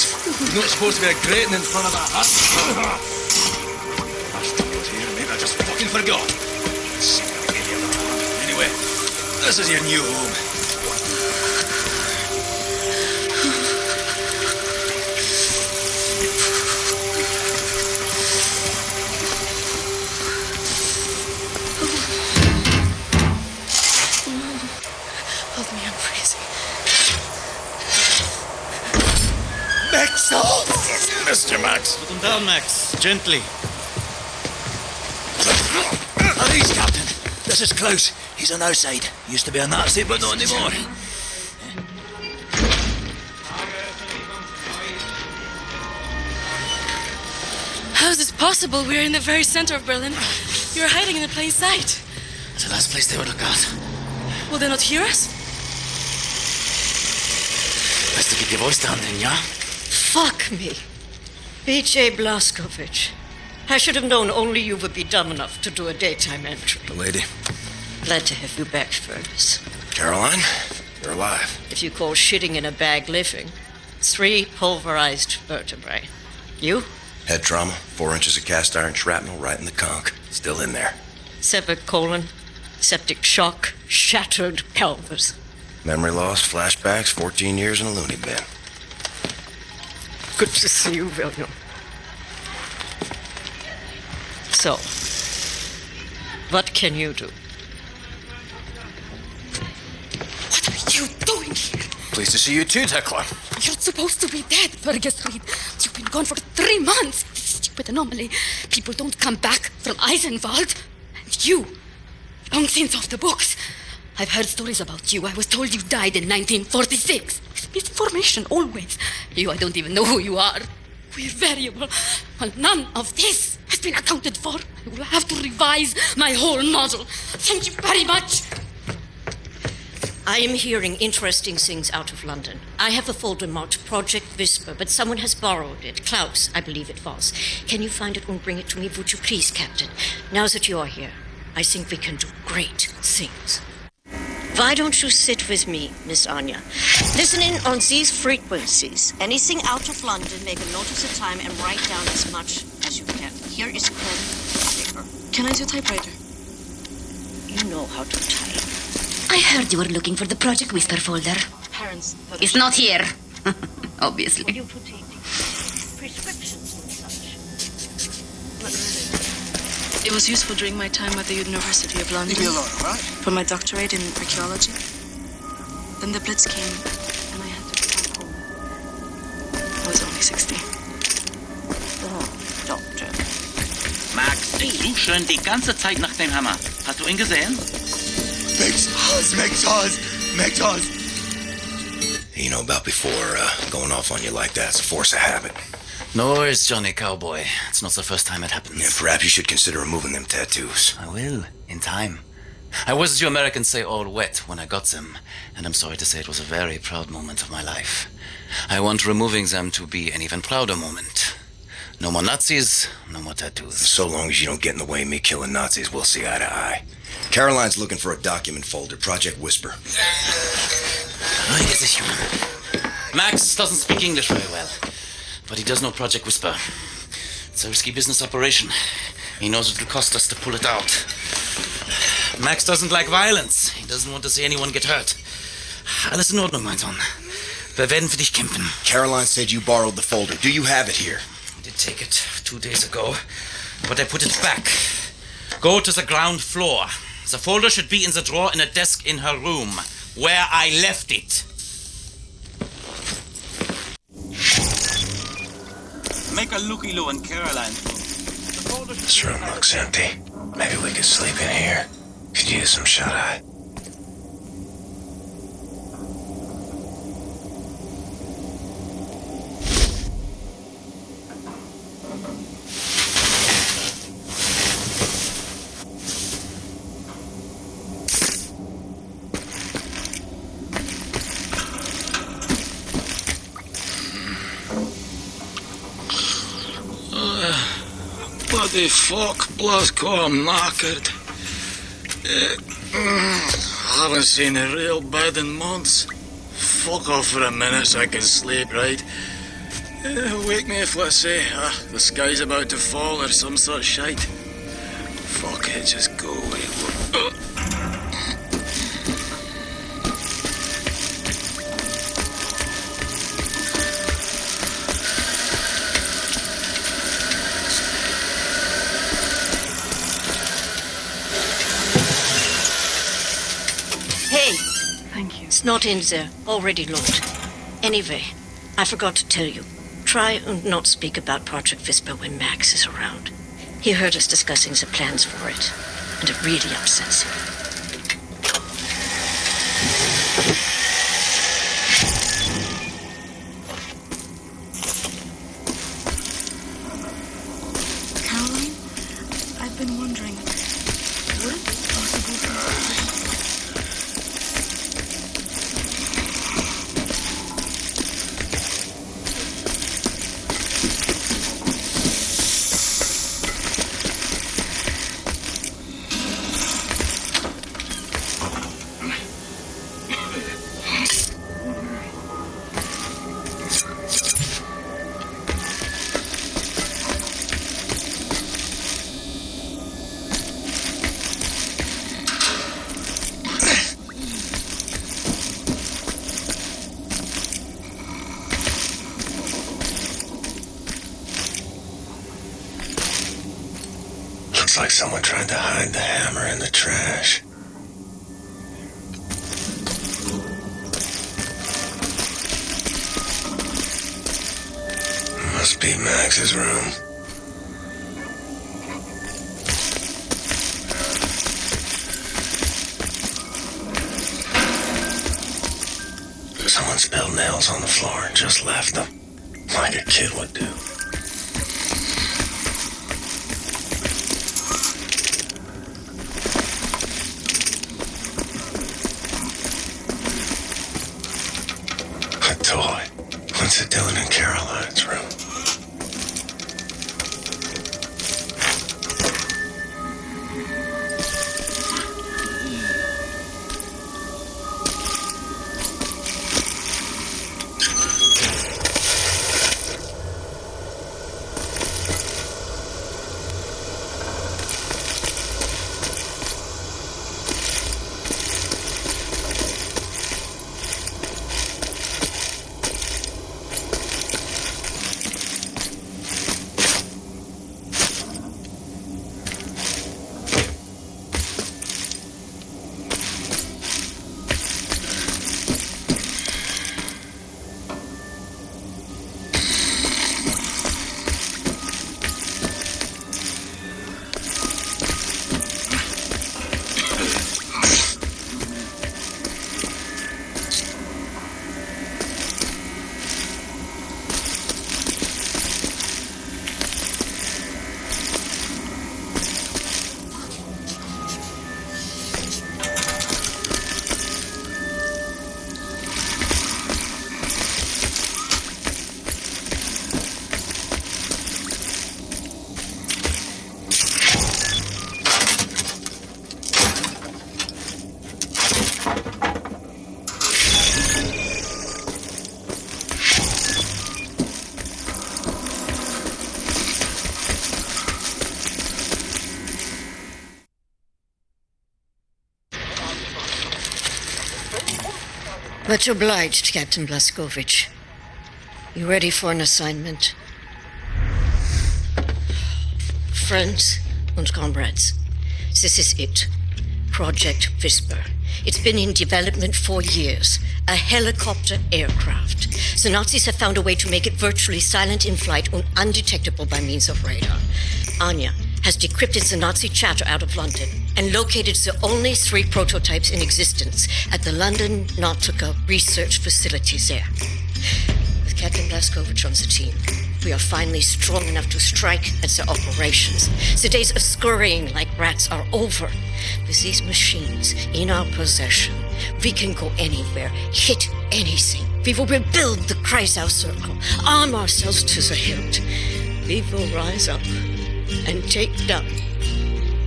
please. You're not supposed to be grating in front of a hut. I still was here, maybe I just fucking forgot. Anyway, this is your new home. Hold me, I'm freezing. Max! Oh, Mr. Max. Put him down, Max. Gently. Please, Captain. This is Klaus. He's on our side. Used to be a Nazi, but not anymore. How is this possible? We're in the very center of Berlin. You're hiding in a plain sight. It's the last place they would look out. Will they not hear us? Best to keep your voice down then, yeah? Fuck me. B.J. Blazkowicz. I should have known only you would be dumb enough to do a daytime entry. The lady. Glad to have you back, Fergus. Caroline, you're alive. If you call shitting in a bag living, 3 pulverized vertebrae. You? Head trauma, 4 inches of cast iron shrapnel right in the conch. Still in there. Severed colon, septic shock, shattered pelvis. Memory loss, flashbacks, 14 years in a loony bin. Good to see you, William. So, what can you do? What are you doing here? Pleased to see you too, Tekla. You're supposed to be dead, Fergus Reed. You've been gone for 3 months. This stupid anomaly. People don't come back from Eisenwald. And you, long since off the books. I've heard stories about you. I was told you died in 1946. Misinformation, always. You, I don't even know who you are. We're variable. Well, none of this has been accounted for. I will have to revise my whole model. Thank you very much. I am hearing interesting things out of London. I have a folder marked Project Whisper, but someone has borrowed it. Klaus, I believe it was. Can you find it and bring it to me, would you please, Captain? Now that you are here, I think we can do great things. Why don't you sit with me, Miss Anya? Listen in on these frequencies. Anything out of London, make a note of the time and write down as much as you can. Here is pen, paper. Can I do typewriter? You know how to type. I heard you were looking for the Project Whisper folder. Parents... It's not here. For Obviously. you to take prescriptions and such. But really, It was useful during my time at the University of London. Leave me alone, all right? For my doctorate in archaeology. Then the Blitz came, and I had to go back home. I was only 16. oh, Doctor. Max, ich suche schon die ganze Zeit nach dem Hammer. Hast du ihn gesehen? McToz. You know, about before going off on you like that, it's a force of habit. No worries, Johnny Cowboy. It's not the first time it happens. Yeah, perhaps you should consider removing them tattoos. I will, in time. I was, as you Americans say, all wet when I got them, and I'm sorry to say it was a very proud moment of my life. I want removing them to be an even prouder moment. No more Nazis, no more tattoos. So long as you don't get in the way of me killing Nazis, we'll see eye to eye. Caroline's looking for a document folder, Project Whisper. Max doesn't speak English very well, but he does know Project Whisper. It's a risky business operation. He knows it will cost us to pull it out. Max doesn't like violence. He doesn't want to see anyone get hurt. Alles in Ordnung, mein Sohn. Wir werden für dich kämpfen. Caroline said you borrowed the folder. Do you have it here? I did take it 2 days ago, but I put it back. Go to the ground floor. The folder should be in the drawer in a desk in her room, where I left it. Make a looky-loo in Caroline. This room looks empty. Maybe we could sleep in here. Could use some shut-eye. Bloody fuck, Blazko, I'm knackered. I haven't seen a real bed in months. Fuck off for a minute so I can sleep, right? Wake me if, let's say, the sky's about to fall or some such shite. Fuck it, just go away. Hey, Thank you. it's not in there. Already looked. Anyway, I forgot to tell you. Try and not speak about Project Whisper when Max is around. He heard us discussing the plans for it, and it really upsets him. Caroline, I've been wondering, would it be possible for us to... Looks like someone tried to hide the hammer in the trash. Must be Max's room. Someone spilled nails on the floor and just left them, like a kid would do. A toy. What's it doing in Caroline's room? Much obliged, Captain Blaskovich. You ready for an assignment? Friends and comrades, this is it. Project Whisper. It's been in development for years. A helicopter aircraft. The Nazis have found a way to make it virtually silent in flight and undetectable by means of radar. Anya has decrypted the Nazi chatter out of London and located the only 3 prototypes in existence at the London Nautica research facilities there. With Captain Blaskovich on the team, we are finally strong enough to strike at the operations. The days of scurrying like rats are over. With these machines in our possession, we can go anywhere, hit anything. We will rebuild the Kreisau Circle, arm ourselves to the hilt. We will rise up and take down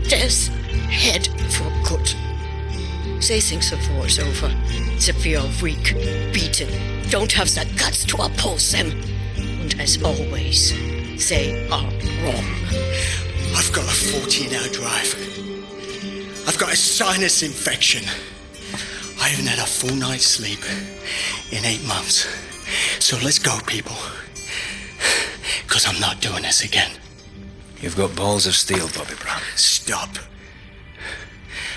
death's head for good. They think the war's over, that we are weak, beaten, don't have the guts to oppose them. And as always, they are wrong. I've got a 14-hour drive. I've got a sinus infection. I haven't had a full night's sleep in 8 months. So let's go, people. Because I'm not doing this again. You've got balls of steel, Bobby Brown. Stop.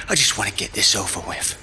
I just want to get this over with.